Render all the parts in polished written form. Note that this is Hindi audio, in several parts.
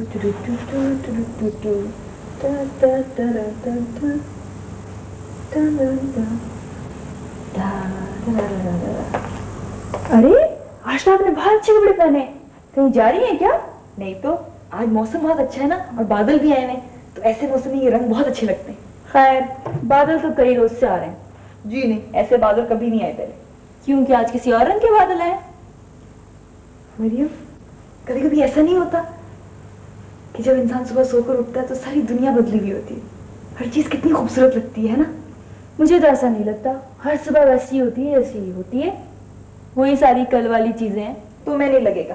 अरे आज तो आपने बहुत अच्छे कपड़े पहने, कहीं जा रही हैं क्या? नहीं तो आज मौसम बहुत अच्छा है ना, और बादल भी आए हैं, तो ऐसे मौसम में ये रंग बहुत अच्छे लगते हैं। खैर बादल तो कई रोज से आ रहे हैं। जी नहीं, ऐसे बादल कभी नहीं आए पहले। क्योंकि आज किसी और रंग के बादल आए। मरियम, कभी कभी ऐसा नहीं होता कि जब इंसान सुबह सोकर उठता है तो सारी दुनिया बदली हुई होती है, हर चीज कितनी खूबसूरत लगती है ना? मुझे तो ऐसा नहीं लगता, हर सुबह वैसी होती है ऐसी ही होती है, वही सारी कल वाली चीजें हैं। तो मैं नहीं लगेगा।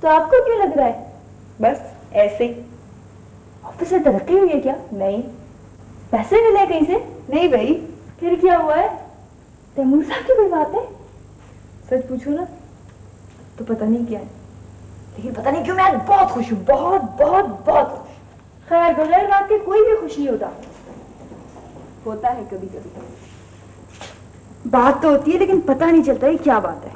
तो आपको क्यों लग रहा है? बस ऐसे ही। ऑफिस में तरक्की हुई है क्या? नहीं। पैसे मिले कहीं से? नहीं भाई। फिर क्या हुआ है? तैमूर साहब की कोई बात है? सच पूछो ना तो पता नहीं क्या है, लेकिन पता नहीं क्यों मैं आज बहुत खुश हूँ, बहुत बहुत बहुत खुश। खैर बगैर बात के कोई भी खुश नहीं होता। होता है कभी कभी। बात तो होती है लेकिन पता नहीं चलता ये क्या बात है।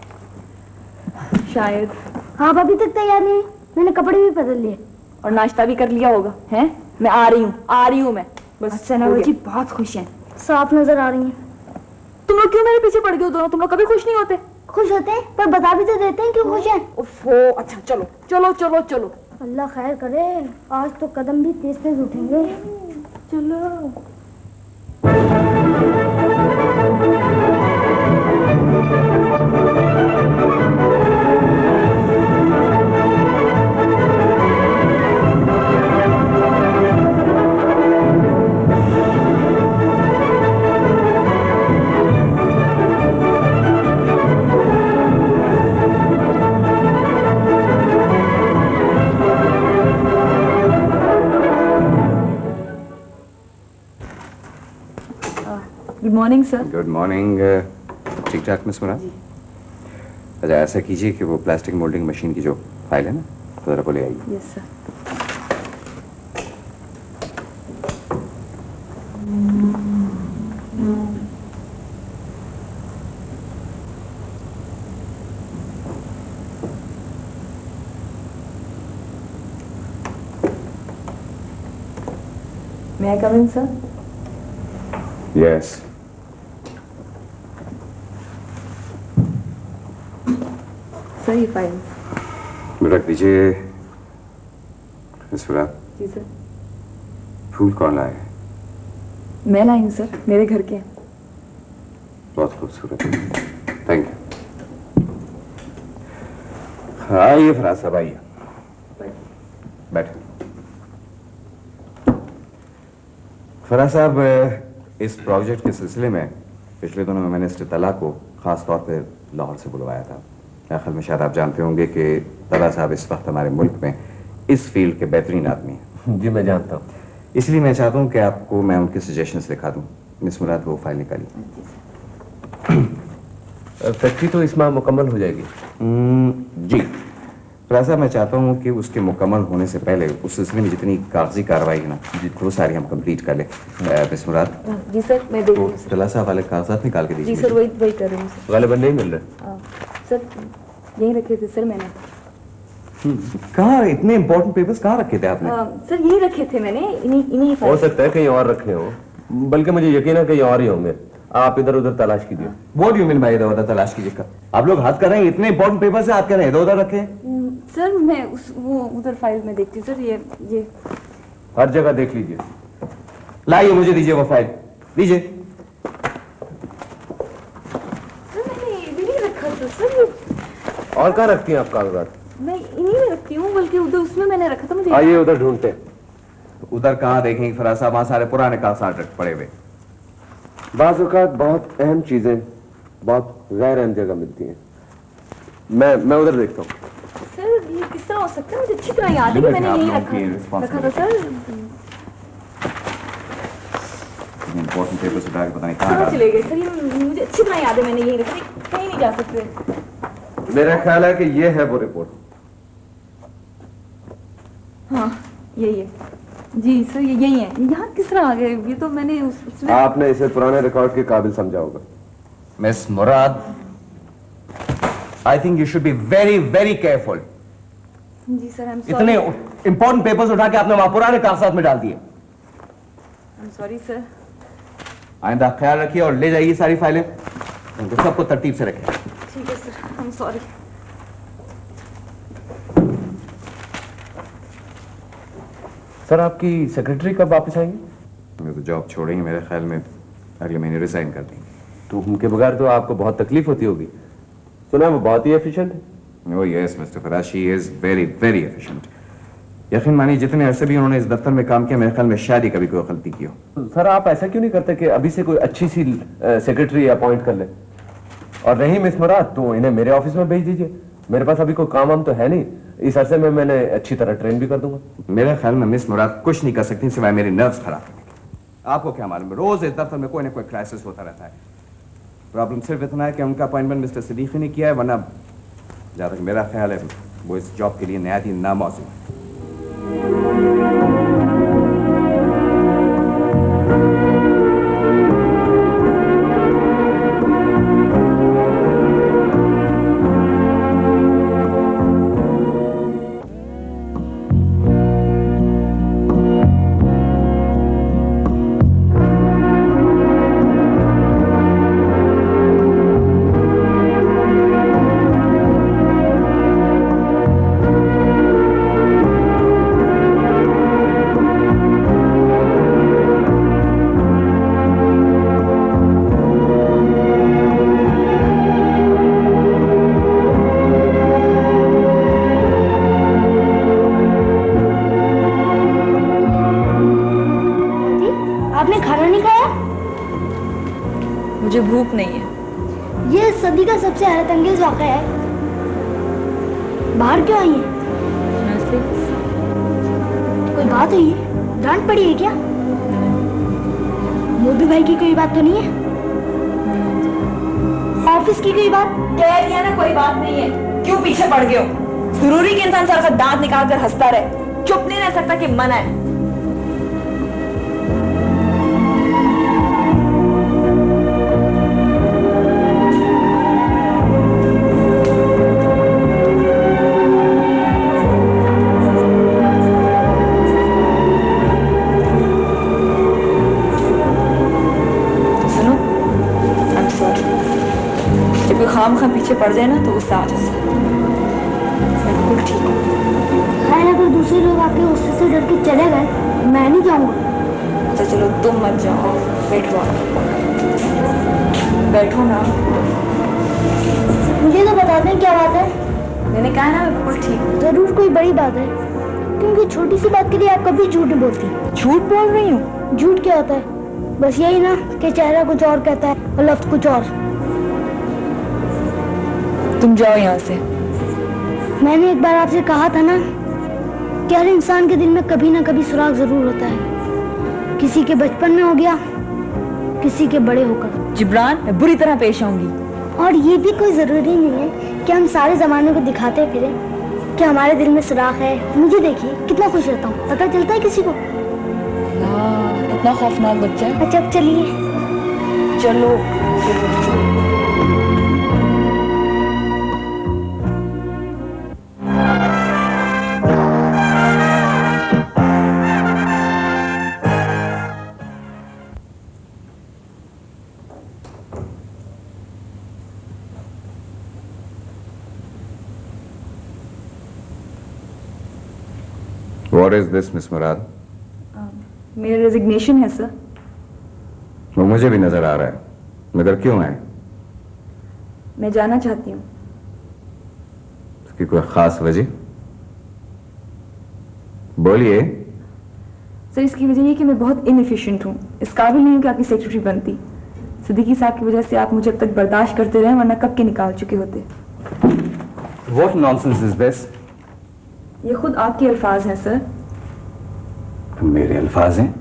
शायद। हाँ अभी तक तैयार नहीं हुई, मैंने कपड़े भी बदल लिए और नाश्ता भी कर लिया होगा। हैं? मैं आ रही हूँ मैं बस। अच्छा ना जी बहुत खुश हैं। साफ नजर आ रही हैं। तुम लोग क्यों मेरे पीछे पड़ गए हो दोनों? तुम लोग कभी खुश नहीं होते? खुश होते हैं पर बता भी तो देते हैं क्यों खुश हैं। ओफो, अच्छा चलो चलो चलो चलो। अल्लाह खैर करे, आज तो कदम भी तेज तेज उठेंगे। चलो। Good morning sir. Good morning. ठीक ठाक मिस मुराद? अच्छा ऐसा कीजिए कि वो प्लास्टिक मोल्डिंग मशीन की जो फाइल है ना, तो जरा को ले आइए। Yes sir. May I come in, sir? Yes. Sir ये फाइल्स। रख दीजिए मिस मुराद। जी सर। फूल कौन लाए? मैं लाई हूँ सर, मेरे घर के। बहुत खूबसूरत। Thank you. आइए फराज साहब आइए, बैठे। फराज साहब, इस प्रोजेक्ट के सिलसिले में पिछले दिनों में मैंने मिनिस्टर तला को खास तौर पर लाहौर से बुलवाया था। मेरे ख्याल में शायद आप जानते होंगे कि तला साहब इस वक्त हमारे मुल्क में इस फील्ड के बेहतरीन आदमी हैं। जी मैं जानता हूँ। इसलिए मैं चाहता हूँ कि आपको मैं उनके सजेशंस दिखा दूँ। मिस मुराद वो फाइल निकालिए। फैक्ट्री तो इस माह मुकम्मल हो जाएगी। जी फराज साहब, मैं चाहता हूँ कि उसके मुकम्मल होने से पहले उस सिलसिले में जितनी कागजी कार्रवाई है ना वो सारी हम कंप्लीट कर लें। मिस मुराद। जी सर, मैं देख तो रही हूँ। तला साहब वाले कागजात निकाल के दीजिए। जी सर, वही कर रही हूँ सर। गालिबन नहीं मिल रहे। सर यहीं रखे थे सर मैंने। कहाँ इतने इंपॉर्टेंट पेपर्स कहाँ रखे थे आपने? सर यहीं रखे थे मैंने, इन्हीं हो सकता है कहीं और रखे हो, बल्कि मुझे यकीन है कहीं और ही होंगे। आप इधर उधर तलाश कीजिए। What do you mean by इधर उधर तलाश कीजिए? आप लोग हाथ कर रहे हैं, इतने इंपॉर्टेंट पेपर्स है, हाथ कर रहे हैं, इधर उधर रखे हैं। सर मैं वो उधर फाइल में देखती हूँ सर। ये हर जगह देख लीजिए। लाइए मुझे दीजिए वो फाइल, दीजिए। सर मैंने इधर ही रखा था सर। और कहाँ रखती हैं आप कागजात? मैं इन्हीं में रखती हूँ, बल्कि उधर उसमें मैंने रखा था। मुझे आइए उधर ढूंढते हैं। उधर कहाँ देखेंगे फराज साहब, वहाँ सारे पुराने कागजात पड़े हुए। बाज़ औक़ात बहुत अहम चीजें बहुत गैर अहम जगह मिलती हैं। मैं उधर देखता हूँ। सर ये किस तरह हो सकता है? मुझे अच्छी तरह याद है कि मैंने यहीं रखा था सर। इंपॉर्टेंट पेपर्स उठा के पता नहीं कहाँ कहाँ चले गए सर? ये मुझे अच्छी तरह याद है, मैंने यहीं रखा था, कहीं नहीं जा सकते। मेरा ख्याल है कि ये है वो रिपोर्ट। हाँ यही है। जी सर ये यही है। यहाँ किस तरह आ गए? ये तो मैंने उसमें। आपने इसे पुराने रिकॉर्ड के काबिल समझा होगा। Miss Murad, I think you should be very very careful. जी सर, I'm sorry। इतने इंपॉर्टेंट पेपर्स उठा के आपने वहां पुराने कागजात में डाल दिए। I am sorry sir. आइंदा ख्याल रखिए और ले जाइए सारी फाइलें, उनको सबको तरतीब से रखें। ठीक है sir, I am sorry. Sir आपकी सेक्रेटरी कब वापस आएंगे? मैं तो जॉब छोड़ेंगे, मेरे ख्याल में अगले महीने रिजाइन कर देंगे। तो उनके बगैर तो आपको बहुत तकलीफ होती होगी। सुना वो बहुत ही एफिशिएंट है। Oh yes mister Faraz, she is very very efficient. यकीन मानिए जितने अरसे भी उन्होंने इस दफ्तर में काम किया, मेरे ख्याल में शायद ही कभी कोई गलती की हो। तो सर आप ऐसा क्यों नहीं करते कि अभी से कोई अच्छी सी सेक्रेटरी अपॉइंट कर ले? और रही मिस मुराद तो इन्हें मेरे ऑफिस में भेज दीजिए। मेरे पास अभी कोई काम वाम तो है नहीं, इस अरसे में मैंने अच्छी तरह ट्रेन भी कर दूंगा। मेरे ख्याल में मिस मुराद कुछ नहीं कर सकती सिवाय मेरी नर्व्स खराब करने के। आपको क्या मालूम, रोज इस दफ्तर में कोई ना कोई क्राइसिस होता रहता है। प्रॉब्लम सिर्फ इतना है कि उनका अपॉइंटमेंट मिस्टर सिद्दीकी ने किया है, वरना जहाँ तक मेरा ख्याल है वो इस जॉब के लिए नहायत ही नामौजूद है। आपने खाना नहीं खाया? मुझे भूख नहीं है। ये सदी का सबसे हैरत अंगेज वाक़या है। बाहर क्यों आई है? कोई बात हुई है? डांट पड़ी है क्या? मोदी भाई की कोई बात तो नहीं है? ऑफिस की कोई बात? कह दिया ना कोई बात नहीं है, क्यों पीछे पड़ गए हो? जरूरी कि इंसान सर का दांत निकाल कर हंसता रहे, चुप नहीं रह सकता कि मना है। खाम खाम पीछे पड़ जाए ना तो गुस्सा आ जाता है। मैं बिल्कुल ठीक हूँ। खैर अगर दूसरे लोग आके उससे से डर के चले गए मैं नहीं जाऊंगा। अच्छा चलो तुम मत जाओ, बैठो बैठो ना। मुझे तो बता दें क्या बात है। मैंने कहा ना मैं बिल्कुल ठीक हूँ। जरूर कोई बड़ी बात है, क्योंकि छोटी सी बात के लिए आप कभी झूठ नहीं बोलती। झूठ बोल रही हूँ? झूठ क्या होता है? बस यही ना कि चेहरा कुछ और कहता है और लफ्ज कुछ और। तुम जाओ यहाँ से। मैंने एक बार आपसे कहा था ना कि हर इंसान के दिल में कभी ना कभी सुराग जरूर होता है। किसी के बचपन में हो गया, किसी के बड़े होकर। जिब्रान मैं बुरी तरह पेश आऊंगी। और ये भी कोई जरूरी नहीं है कि हम सारे जमाने को दिखाते फिरे कि हमारे दिल में सुराग है। मुझे देखिए कितना खुश रहता हूँ, पता चलता है किसी को? इतना खौफनाक बच्चा है। अच्छा अब चलिए। चलो What is this, Miss Murad? मेरा रेजिग्नेशन है सर। वो मुझे भी नजर आ रहा है, मगर क्यों है? मैं जाना चाहती हूँ। उसकी कोई खास वजह? बोलिए। सर इसकी वजह ये कि मैं बहुत इनएफिशिएंट हूँ, इस काबिल नहीं हूँ कि आपकी सेक्रेटरी बनती। सिद्दीकी साहब की वजह से आप मुझे अब तक बर्दाश्त करते रहे, वरना कब के निकाल चुके होते। What nonsense is this? ये खुद आपके अल्फाज हैं सर। मेरे अल्फाज हैं?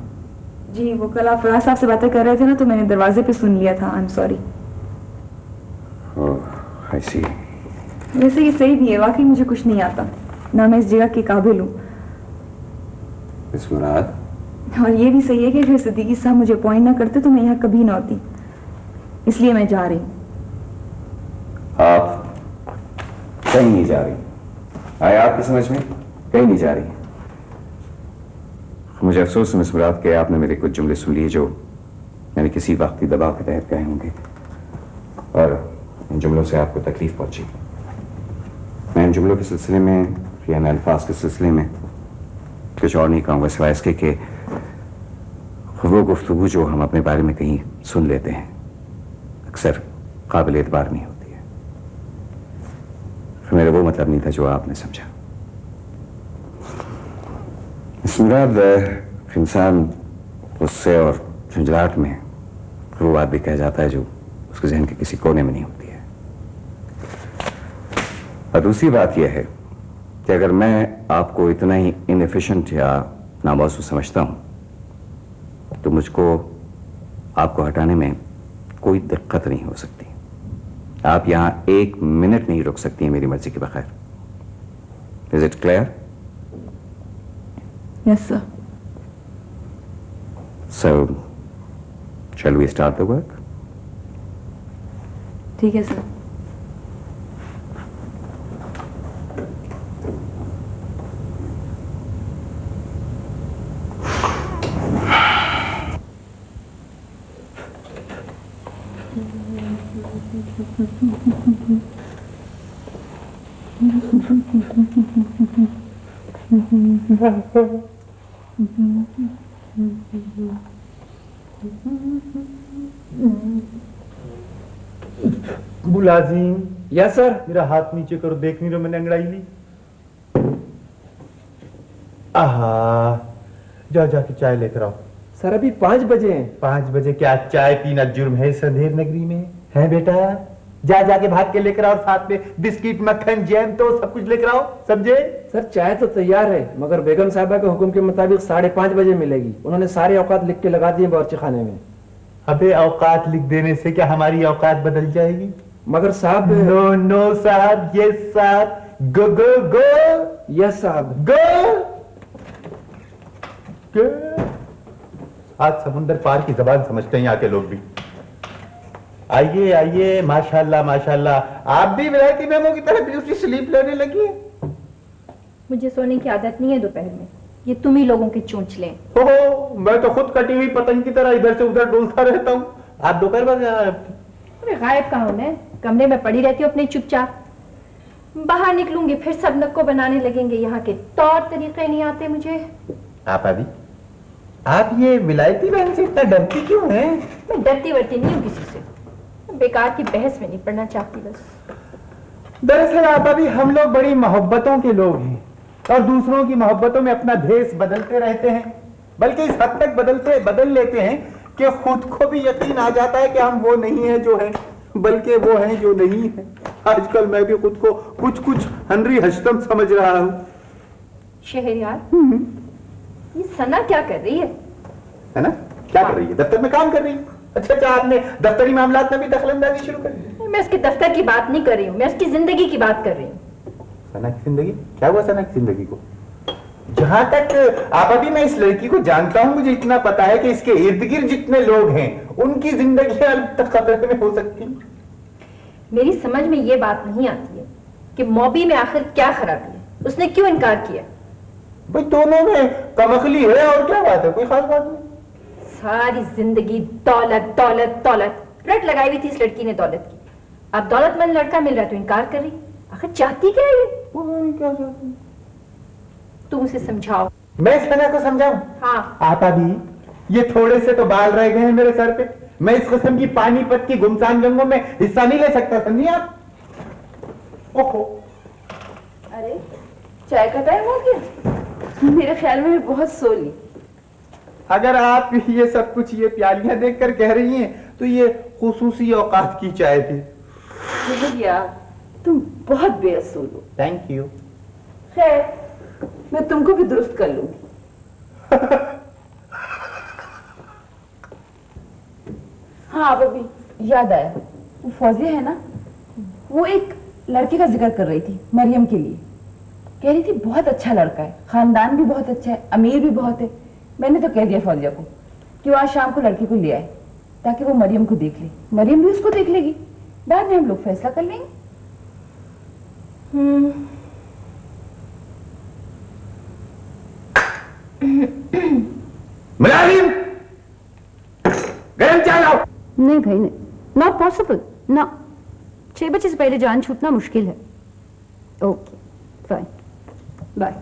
जी वो कल आप फराज साहब से बातें कर रहे थे ना, तो मैंने दरवाजे पे सुन लिया था। आई am sorry. Oh, I see. वैसे ये सही भी है, वाकई मुझे कुछ नहीं आता, ना मैं इस जगह के काबिल हूँ। मिस मुराद, और ये भी सही है कि अगर सिद्दीकी साहब मुझे अपॉइंट ना करते तो मैं यहाँ कभी ना होती, इसलिए मैं जा रही हूँ। आप कहीं नहीं जा रही। आया आपकी समझ में? कहीं नहीं जा रही। मुझे अफसोस है मिस मुराद के आपने मेरे कुछ जुमले सुन लिए जो मैंने किसी वक्ती दबाव के तहत कहे होंगे और इन जुमलों से आपको तकलीफ पहुंची। मैं इन जुमलों के सिलसिले में या इन अल्फाज के सिलसिले में कुछ और नहीं कहूँगा सिवाय इसके कि वो गुफ्तगू जो हम अपने बारे में कहीं सुन लेते हैं अक्सर काबिल एतबार नहीं होती है। फिर मेरा वो मतलब नहीं था जो आपने समझा। इस मुराद इंसान गुस्से और झंझलाहट में वो बात भी कह जाता है जो उसके जहन के किसी कोने में नहीं होती है। और दूसरी बात यह है कि अगर मैं आपको इतना ही इनएफिशिएंट या नामौजूद समझता हूं तो मुझको आपको हटाने में कोई दिक्कत नहीं हो सकती। आप यहां 1 मिनट नहीं रुक सकती हैं मेरी मर्जी के बगैर। Is it clear? Yes sir. So, shall we start the work? ठीक है सर। मुलाजिम, यस सर। मेरा हाथ नीचे करो, देख नहीं रहे मैंने अंगड़ाई ली। आहा, जाओ जाके चाय लेकर आओ। सर अभी 5 बजे हैं। 5 बजे क्या चाय पीना जुर्म है इस अंधेर नगरी में? है बेटा, जा जाके भाग के लेकर आओ, साथ में बिस्किट मक्खन जैम तो सब कुछ लेकर आओ, समझे? सर चाय तो तैयार है मगर बेगम साहबा के हुक्म के मुताबिक 5:30 बजे मिलेगी। उन्होंने सारे औकात लिख के लगा दिए बावर्ची खाने में। अबे औकात लिख देने से क्या हमारी औकात बदल जाएगी? मगर साहब। नो नो साहब, यस साहब, गो गो गो। यस साहब। गो गो। आज समुंदर पार की जबान समझते हैं यहाँ के लोग भी। आइए आइए, माशाल्लाह माशाल्लाह, आप भी विलायती मेमो की तरह ब्यूटी स्लीप लेने लगी है। मुझे सोने की आदत नहीं है दोपहर में, ये तुम ही लोगों के चोंचले। ओहो, मैं तो खुद कटी हुई पतंग की तरह इधर से उधर डोलता रहता हूँ। आप दोपहर बाद अरे गायब कहाँ हूं मैं? कमरे में पड़ी रहती हूँ अपने चुपचाप। बाहर निकलूंगी फिर सब नक्को बनाने लगेंगे। यहाँ के तौर तरीके नहीं आते मुझे। आप अभी आप ये विलायती बहन से इतना डरती क्यों हैं? मैं डरती वरती नहीं हूँ किसी से, बेकार की बहस में नहीं पड़ना चाहती बस। दरअसल आप अभी हम लोग बड़ी मोहब्बतों के लोग हैं और दूसरों की मोहब्बतों में अपना भेष बदलते रहते हैं, बल्कि इस हद तक बदल लेते हैं कि खुद को भी यकीन आ जाता है कि हम वो नहीं है जो है, बल्कि वो हैं जो नहीं है। आजकल मैं भी खुद को कुछ हनरी हश्तम समझ रहा हूँ। शहरयार, ये सना क्या कर रही है ना? क्या कर रही है? दफ्तर में काम कर रही है। अच्छा, आपने दफ्तरी मामलात में भी दखलंदाजी शुरू कर दी? मैं उसके दफ्तर की बात नहीं कर रही हूँ, मैं उसकी जिंदगी की बात कर रही हूँ। सना की जिंदगी? क्या हुआ सना की जिंदगी को? जहां तक आप अभी मैं इस लड़की को जानता हूं, मुझे इतना पता है कि इसके इर्द गिर्द जितने लोग हैं उनकी जिंदगी अब तक खतरे में हो सकती। मेरी समझ में ये बात नहीं आती है कि मॉबी में आखिर क्या खराबी है, उसने क्यों इनकार किया? भाई दोनों में कमकली है और क्या बात है, कोई खास बात नहीं। सारी जिंदगी दौलत दौलत दौलत, रट लगाई हुई थी इस लड़की ने दौलत की। अब दौलतमंद लड़का मिल रहा है तो इनकार कर रही। आखिर चाहती क्या है ये? क्या चाहती? तुम उसे समझाओ। मैं सना को समझाऊं? हाँ। आप अभी ये थोड़े से तो बाल रह गए हैं मेरे सर पे, मैं इस किस्म की पानीपत की गुमसान जंगों में हिस्सा नहीं ले सकता, समझिए आप? ओहो, अरे चाय का टाइम हो गया? मेरे ख्याल में मैं बहुत सो ली। अगर आप ये सब कुछ ये प्यालियां देखकर कह रही हैं तो ये खुसूसी औकात की चाय थी। यार तुम बहुत बेअसूल हो। Thank you. खैर मैं तुमको भी दुरुस्त कर लूंगी। हाँ अब अभी याद आया, वो फौजिया है ना, वो एक लड़के का जिक्र कर रही थी मरियम के लिए। कह रही थी बहुत अच्छा लड़का है, खानदान भी बहुत अच्छा है, अमीर भी बहुत है। मैंने तो कह दिया फौजिया को कि वो आज शाम को लड़के को ले आए ताकि वो मरियम को देख ले, मरियम भी उसको देख लेगी, बाद में हम लोग फैसला कर लेंगे। नहीं भाई नहीं, नॉट पॉसिबल ना। 6 बजे से पहले जान छूटना मुश्किल है। Okay fine, bye.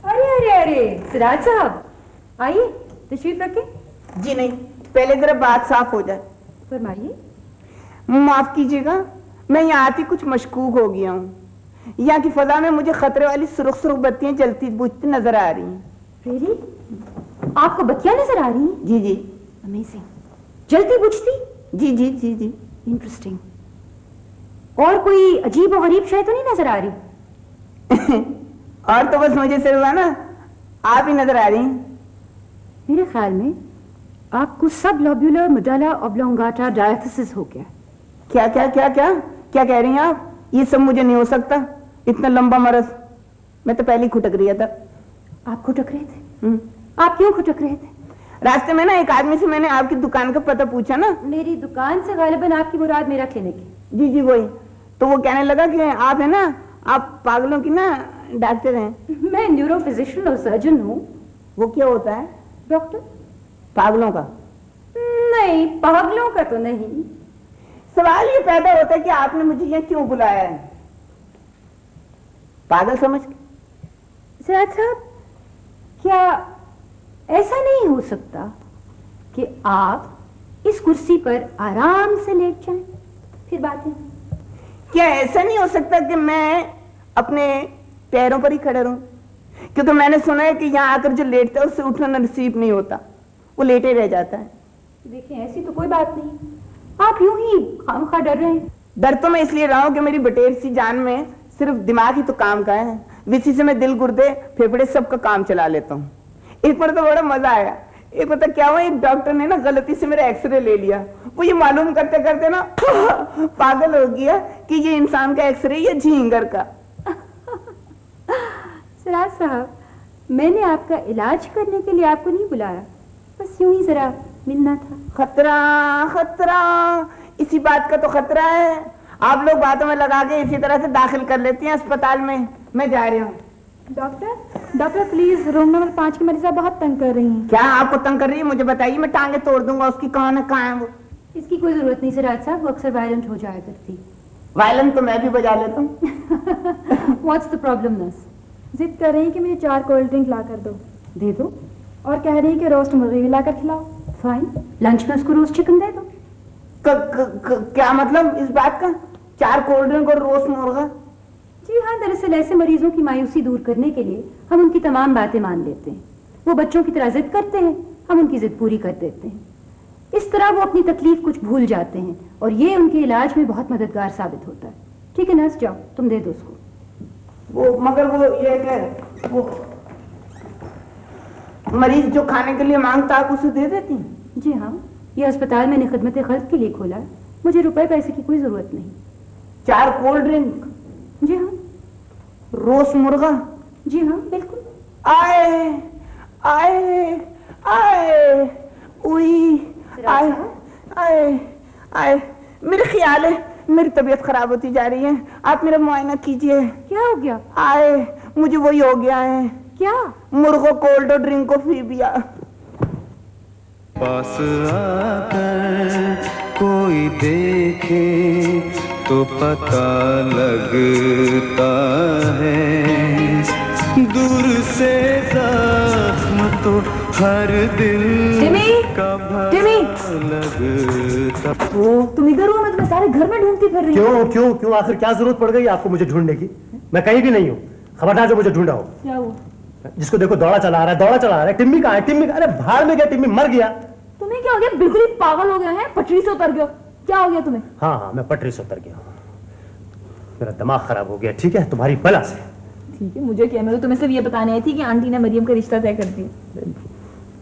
अरे अरे अरे सिराज साहब, आइए तशरीफ रखें। जी नहीं, पहले जरा बात साफ हो जाए। फरमाइए। माफ कीजिएगा, मैं यहाँ आती कुछ मशकूक हो गया हूँ। यहाँ की फजा में मुझे खतरे वाली सुर्ख सुर्ख बत्तियां जलती बुझती नजर आ रही हैं। रियली? आपको बत्तियां नजर आ रही हैं? जी जी। अमेजिंग। जलती बुझती? जी जी जी जी। इंटरेस्टिंग। और कोई अजीब और गरीब शय तो नहीं नजर आ रही? और तो बस मुझे सिर्फ ना आप ही नजर आ रही हैं। मेरे ख्याल में आपको सब लोब्यूलर मेडुला ऑब्लोंगाटा डायथिसिस हो गया। क्या क्या क्या क्या क्या कह रही हैं आप? ये सब मुझे नहीं हो सकता, इतना लंबा मरज। मैं तो पहले ही खुटक रही था। आप खुटक रहे थे? आप क्यों खुटक रहे थे? रास्ते में ना एक आदमी से मैंने आपकी दुकान का पता पूछा ना। मेरी दुकान से गालिबन आपकी मुराद मेरा क्लिनिक है। जी जी वही। तो वो कहने लगा कि आप है ना, आप पागलों की ना डॉक्टर हैं। मैं न्यूरो फिजिशियन और सर्जन हूँ। वो क्या होता है? डॉक्टर। पागलों का? नहीं, पागलों का तो नहीं। सवाल ये पैदा होता है कि आपने मुझे यहाँ क्यों बुलाया है? पागल समझ के? सिराज साहब, क्या ऐसा नहीं हो सकता कि आप इस कुर्सी पर आराम से लेट जाएं, फिर बातें? क्या ऐसा नहीं हो सकता कि मैं अपने पैरों पर ही खड़े रहूं? क्योंकि मैंने सुना है कि यहाँ आकर जो लेटता है उससे उठना नसीब नहीं होता, वो लेटे रह जाता है। देखिए, ऐसी तो कोई बात नहीं, आप यूं ही खामखा डर रहे हैं। डर तो मैं इसलिए रहा हूं कि मेरी बटेर सी जान में सिर्फ दिमाग ही तो काम का है, इसी से मैं दिल गुर्दे फेफड़े सबका काम चला लेता हूँ। एक बार तो बड़ा मजा आया। एक पता क्या हुआ, एक डॉक्टर ने ना गलती से मेरा एक्सरे ले लिया। वो ये मालूम करते करते ना पागल हो गया कि ये इंसान का एक्सरे या झींगर का। सिराज साहब, मैंने आपका इलाज करने के लिए आपको नहीं बुलाया, बस यूं ही जरा मिलना था। खतरा खतरा, इसी बात का तो खतरा है। आप लोग बातों में लगा के इसी तरह से दाखिल कर लेती हैं अस्पताल में। मैं जा रही हूँ। डॉक्टर प्लीज, रूम नंबर 5 की मरीजा बहुत तंग कर रही हैं। क्या आपको तंग कर रही है? मुझे बताइए, मैं टांगे तोड़ दूंगा उसकी। कहाँ है वो? इसकी कोई जरूरत नहीं सिराज साहब, वो अक्सर वायलेंट हो जाया करती। वायलेंट तो मैं भी बजा लेता हूँ। What's the problem nurse? जिद कर रही है कि मुझे 4 कोल्ड ड्रिंक ला कर दो। दे दो। और कह रही है कि रोस्ट मुर्गी भी ला कर खिलाओ। फाइन, लंच में उसको रोस्ट चिकन दे दो। क्या मतलब इस बात का? 4 कोल्ड ड्रिंक और रोस्ट मुर्गा? जी हाँ, दरअसल ऐसे मरीजों की मायूसी दूर करने के लिए हम उनकी तमाम बातें मान लेते हैं। वो बच्चों की तरह जिद करते हैं, हम उनकी जिद पूरी कर देते हैं। इस तरह वो अपनी तकलीफ कुछ भूल जाते हैं और ये उनके इलाज में बहुत मददगार साबित होता है। ठीक है नर्स, जाओ तुम दे दो उसको। वो मगर वो ये क्या, वो मरीज जो खाने के लिए मांगता आप उसे दे देती हैं? जी हाँ, ये अस्पताल मैंने खिदमत खल्क के लिए खोला है, मुझे रुपए पैसे की कोई जरूरत नहीं। 4 कोल्ड ड्रिंक? जी हाँ। रोस्ट मुर्गा? जी हाँ बिल्कुल। आए आए आए उई आए आए आए। मेरे ख्याल है मेरी तबीयत खराब होती जा रही है, आप मेरा मुआयना कीजिए। क्या हो गया? आए, मुझे वही हो गया है। क्या? मुर्गो कोल्ड ड्रिंक को फीबिया। पास आकर कोई देखे तो पता लगता है, दूर से जख्म तो हर दिल का लगता। ओ, तुम इधर हो? मैं तुम्हें सारे घर में ढूंढती फिर रही हूँ। क्यों क्यों क्यों? आखिर क्या जरूरत पड़ गई आपको मुझे ढूंढने की? मैं कहीं भी नहीं हूँ। खबरदार जो मुझे ढूंढा हो। क्या हुआ? जिसको देखो दौड़ा चला आ रहा है। टिम्मी कहाँ है? टिम्मी, अरे भाड़ में गया, टिम्मी मर गया। तुम्हें क्या हो गया? बिल्कुल ही पागल हो गए हैं, पटरी से उतर गए। क्या हो गया तुम्हें? हाँ, मैं पटरी से उतर गया हूँ। मेरा दिमाग खराब हो गया, ठीक है, तुम्हारी बला से। ठीक है, मुझे क्या, मैं तो तुम्हें सिर्फ ये बताने आई थी कि आंटी ने मरियम का रिश्ता तय कर दिया।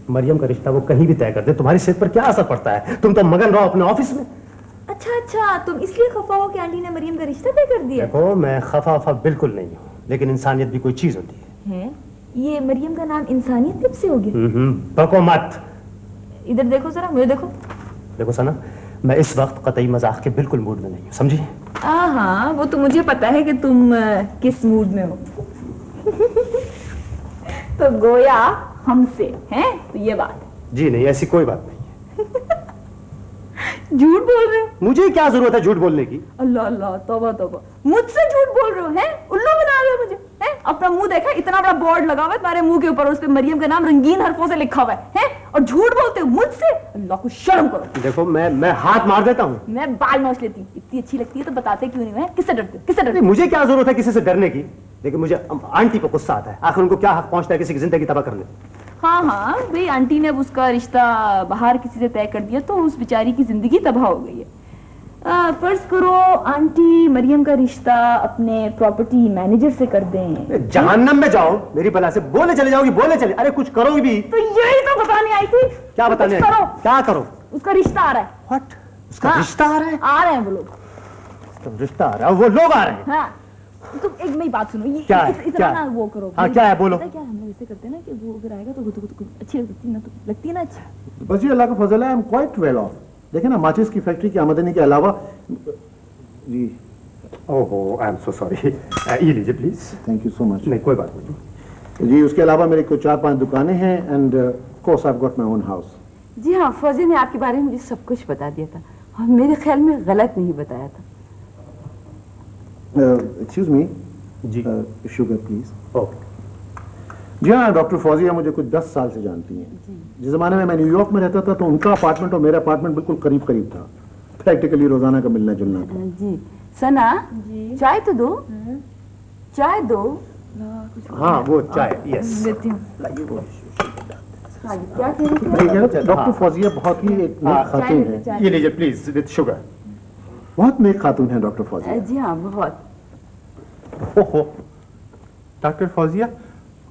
मरियम का रिश्ता वो कहीं भी तय कर दे, तुम्हारी सेहत पर क्या असर पड़ता है? तुम तो मगन रहो अपने ऑफिस में। अच्छा, तुम इसलिए खफा हो कि आंटी ने मरियम का रिश्ता तय कर दिया? देखो, मैं खफा बिल्कुल नहीं हूँ, लेकिन इंसानियत भी कोई चीज होती है। ये मरियम का नाम इंसानियत कब से हो गया? बको मत। इधर देखो जरा, मुझे देखो। देखो सना, मैं इस वक्त कतई मजाक के बिल्कुल मूड में नहीं हूँ, समझी? हाँ, वो तो मुझे पता है कि तुम किस मूड में हो। तो गोया हमसे हैं, तो ये बात है। जी नहीं, ऐसी कोई बात नहीं। झूठ बोल रहे हो? मुझे क्या जरूरत है झूठ बोलने की? अल्लाह अल्लाह, तौबा तौबा, मुझसे झूठ बोल रहे हो हैं? उल्लू बना रहे हो मुझे हैं? अपना मुंह देखा, इतना बड़ा बोर्ड लगा हुआ है तुम्हारे मुंह के ऊपर, उस पे मरियम का नाम रंगीन हरफों से लिखा हुआ है हैं? और झूठ बोलते हो मुझसे? अल्लाह को शर्म करो। देखो मैं हाथ मार देता हूँ। मैं बाल नोच लेती हूँ, इतनी अच्छी लगती है तो बताते क्यों नहीं? है किससे डरते हो? किससे डरते हो? मुझे क्या जरूरत है किसी से डरने की? लेकिन मुझे आंटी पर गुस्सा आता है। आखिर उनको क्या हक पहुंचता है किसी की जिंदगी तबाह करने? हाँ हाँ भाई, आंटी ने अब उसका रिश्ता बाहर किसी से तय कर दिया तो उस बेचारी की जिंदगी तबाह हो गई है। फर्ज करो आंटी मरियम का रिश्ता अपने प्रॉपर्टी मैनेजर से कर दें। जहन्नम में जाओ, मेरी बला से बोले चले जाओगी, बोले चले। अरे कुछ करोगी भी? तो यही तो बताने आई थी। क्या बताने आई? करो। क्या करो? उसका रिश्ता आ रहा है। व्हाट? उसका रिश्ता आ रहा है? आ रहे हैं वो लोग। उसका रिश्ता आ रहा है, वो लोग आ रहे हैं। हाँ, तुम एक मेरी बात सुनो, ये क्या है? इतना क्या? ना वो करो। हाँ, क्या है? बोलो। क्या हम लोग ऐसे करते हैं ना कि वो अगर आएगा तो अच्छी लगती है ना, तो लगती है ना अच्छी। बस ये अल्लाह का फजल है, I am quite well of. देखिए ना, माचिस की फैक्ट्री की आमदनी के अलावा जी। ओहो, आई एम सो सॉरी। ये लीजिए please. Thank you so much. नहीं कोई बात नहीं जी। उसके अलावा मेरे को 4-5 दुकानें हैं and of course I have got my own house. जी हाँ, फौजी ने आपके बारे में मुझे सब कुछ बता दिया था और मेरे ख्याल में गलत नहीं बताया था। एक्सक्यूज मी जी। Sugar please. ओके। जी हाँ, डॉक्टर फौजिया मुझे कुछ 10 साल से जानती हैं। जिस जमाने में मैं न्यूयॉर्क में रहता था तो उनका अपार्टमेंट और मेरा अपार्टमेंट बिल्कुल करीब करीब था। प्रैक्टिकली रोजाना का मिलना जुलना था। जी। सना जी, चाय तो दो। चाय दो। हाँ वो चाय, यस। देती हूँ। क्या कह रहे थे? डॉक्टर फौजिया बहुत ही एक नेक खातून है। ये लीजिए प्लीज विद शुगर। बहुत नेक खातून है डॉक्टर फौजिया। जी हाँ, बहुत। ओहो, डॉक्टर फौजिया,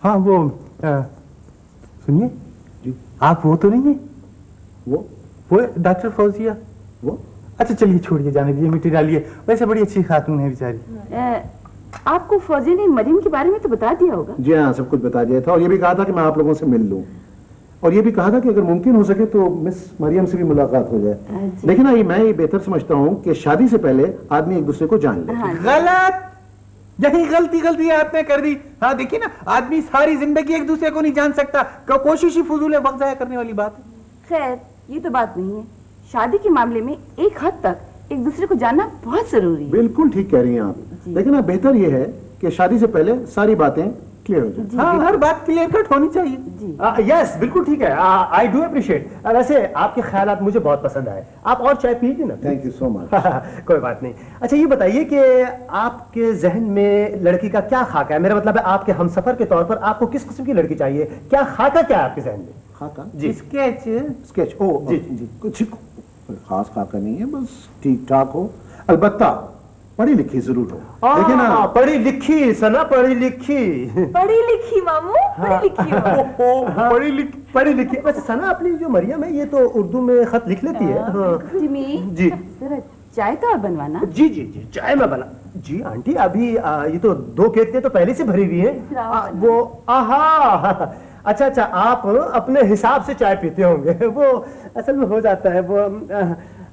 हाँ वो सुनिए जी, आप वो तो नहीं है? वो डॉक्टर फौजिया वो? अच्छा चलिए छोड़िए, जाने दीजिए, मिट्टी डालिए। वैसे बड़ी अच्छी खातून है बेचारी। आपको फौजी ने मरियम के बारे में तो बता दिया होगा? जी हाँ, सब कुछ बता दिया था और ये भी कहा था कि मैं आप लोगों से मिल लूं और ये भी कहा था कि अगर मुमकिन हो सके तो मिस मरियम से भी मुलाकात हो जाए। लेकिन मैं ये बेहतर समझता हूँ कि शादी से पहले आदमी एक दूसरे को जान ले। गलत, यही गलती आपने कर दी। हाँ देखिए ना, आदमी सारी जिंदगी एक दूसरे को नहीं जान सकता। कोशिश ही फजूल है, वक्त जाया करने वाली बात है। खैर, ये तो बात नहीं है। शादी के मामले में एक हद तक एक दूसरे को जानना बहुत जरूरी है। बिल्कुल ठीक कह रही हैं आप। लेकिन अब बेहतर ये है कि शादी से पहले सारी बातें क्लियर हो जाए। हाँ, हर बात क्लियर कट होनी चाहिए। यस बिल्कुल ठीक है। I do appreciate. वैसे आपके ख्यालात मुझे बहुत पसंद आए। आप और चाय पिएगी ना? Thank you so much. कोई बात नहीं। अच्छा ये बताइए कि आपके जहन में लड़की का क्या खाका है? मेरा मतलब है आपके हमसफर के तौर पर आपको किस किस्म की लड़की चाहिए? क्या खाका क्या है आपके जहन में? खाका जी, स्केच। ओ जी जी, कुछ खास खाका नहीं है, बस ठीक ठाक हो, अलबत्ता पढ़ी लिखी जरूर हो। देखिए ना, पढ़ी लिखी सना, पढ़ी लिखी। पढ़ी लिखी मामू, पढ़ी लिखी हो। पढ़ी लिखी। वैसे सना अपनी जो मरियम है ये तो उर्दू में खत लिख लेती है। जी जरा चाय तो और बनवाना। जी जी जी, चाय में बना। जी आंटी, अभी ये तो 2 केतलियां तो पहले से भरी हुई है। वो आहा, अच्छा अच्छा, आप अपने हिसाब से चाय पीते होंगे। वो असल में हो जाता है वो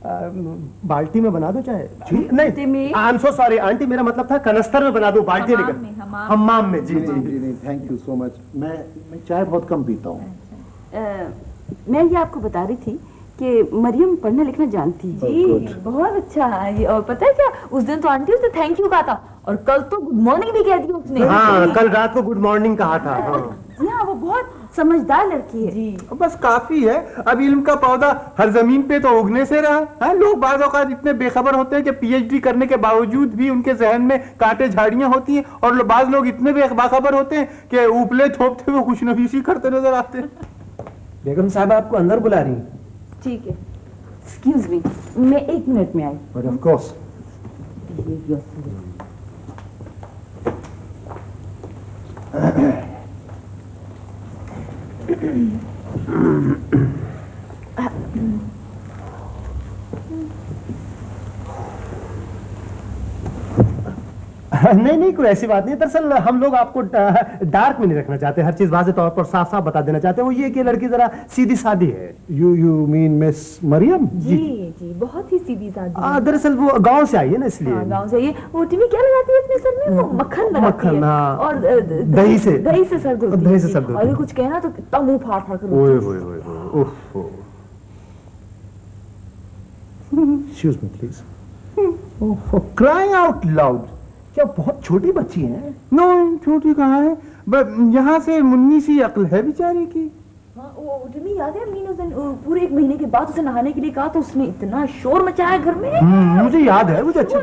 बाल्टी में बना दो चाय। नहीं, I am so sorry aunty, मेरा मतलब था कनस्तर में बना दो, बाल्टी नहीं, हम्माम में। जी जी नहीं, थैंक यू सो मच। मैं चाय बहुत कम पीता हूँ। मैं ये आपको बता रही थी कि मरियम पढ़ना लिखना जानती है। जी बहुत अच्छा है। और पता है क्या, उस दिन तो आंटी उसने थैंक यू कहा था और कल तो गुड मॉर्निंग भी कह दी उसने। हाँ, कल रात को गुड मॉर्निंग कहा था। जी हाँ, वो बहुत समझदार लड़की है। जी बस काफी है। अब इल्म का पौधा हर जमीन पे तो उगने से रहा है। लोग बाज़ औक़ात इतने बेखबर होते हैं कि पीएचडी करने के बावजूद भी उनके जहन में कांटे झाड़ियां होती हैं, और बाज लोग इतने बेखबर होते हैं कि उपले थोपते हुए खुशनफीसी करते नजर आते हैं। बेगम साहब आपको अंदर बुला रही हैं। ठीक है, एक्सक्यूज मी, मैं 1 मिनट में आई। But of course. नहीं नहीं, कोई ऐसी बात नहीं। दरअसल हम लोग आपको डार्क में नहीं रखना चाहते, हर चीज वाज़ेह तौर पर साफ साफ बता देना चाहते हैं। वो ये कि लड़की जरा सीधी सादी है। You mean miss Maryam? जी जी, बहुत ही सीधी सादी। दरअसल वो गांव से आई है ना, इसलिए। गांव से ये ओटी में क्या लगाती है अपने सर में? वो मक्खन लगाती मक्खन, है हाँ। और दही से सर धुलती है। दही से सर धुलती है। और ये कुछ कहना तो कितना मुंह फाड़ फाड़ कर ओए ओए ओए oh. Excuse me please. For crying out loud, क्या बहुत छोटी बच्ची है? नो छोटी कहाँ है, यहाँ से मुन्नी सी अक्ल है बेचारी की। हाँ, वो तुम्हें याद है अम्मी ने उस दिन पूरे 1 महीने के बाद उसे नहाने के लिए कहा तो उसने इतना शोर मचाया घर में। मुझे याद है, मुझे अच्छी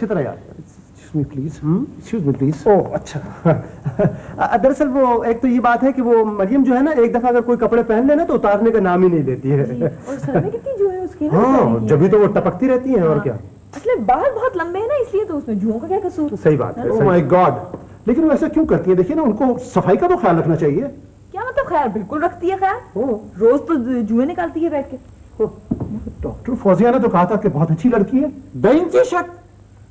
तरह याद है। Excuse me please, excuse me please. Oh अच्छा। दरअसल वो एक तो ये बात है कि वो मरियम जो है ना, एक दफा अगर कोई कपड़े पहन लेना तो उतारने का नाम ही नहीं लेती है। और सर में कितनी जो है उसकी ना, हाँ, जब तो वो टपकती रहती है। और क्या, असले बाल बहुत लंबे हैं ना, इसलिए तो उसमें जुओं का क्या कसूर। सही बात है। ओह माय गॉड, लेकिन वो ऐसा क्यों करती है? देखिए ना, उनको सफाई का तो ख्याल रखना चाहिए। क्या मतलब ख्याल? बिल्कुल रखती है ख्याल, रोज तो जुए निकालती है बैठ के। डॉक्टर फौजिया ने तो कहा था कि बहुत अच्छी लड़की है। बेंची शक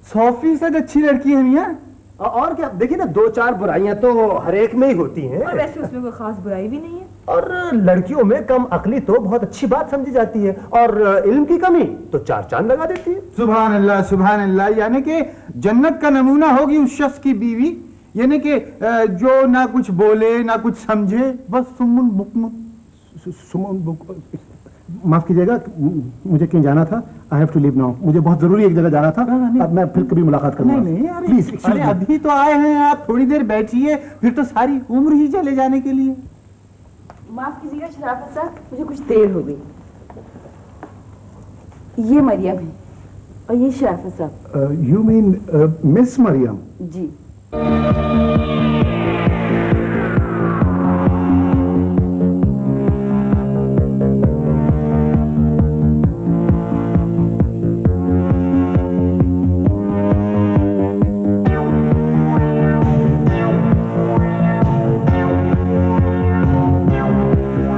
100% अच्छी लड़की है मियाँ। और क्या, देखिए ना, 2-4 बुराइयां तो हर एक में ही होती हैं। और वैसे उसमें कोई खास बुराई भी नहीं है। और लड़कियों में कम अकली तो बहुत अच्छी बात समझी जाती है, और इल्म की कमी तो 4 चांद लगा देती है। सुभान अल्लाह, यानी कि जन्नत का नमूना होगी उस शख्स की बीवी, यानी कि जो ना कुछ बोले ना कुछ समझे, बस सुमुन बुकमुन। माफ कीजिएगा, मुझे कहीं जाना था। I have to leave now. मुझे बहुत जरूरी एक जगह जाना था। अब मैं फिर कभी मुलाकात करूंगा। नहीं यार, प्लीज अरे अभी तो आए हैं आप, थोड़ी देर बैठिए, फिर तो सारी उम्र ही चले जाने के लिए। माफ कीजिएगा शराफत साहब, मुझे कुछ देर हो गई। ये मरियम है और ये शराफत साहब। You mean miss Maryam? Ji.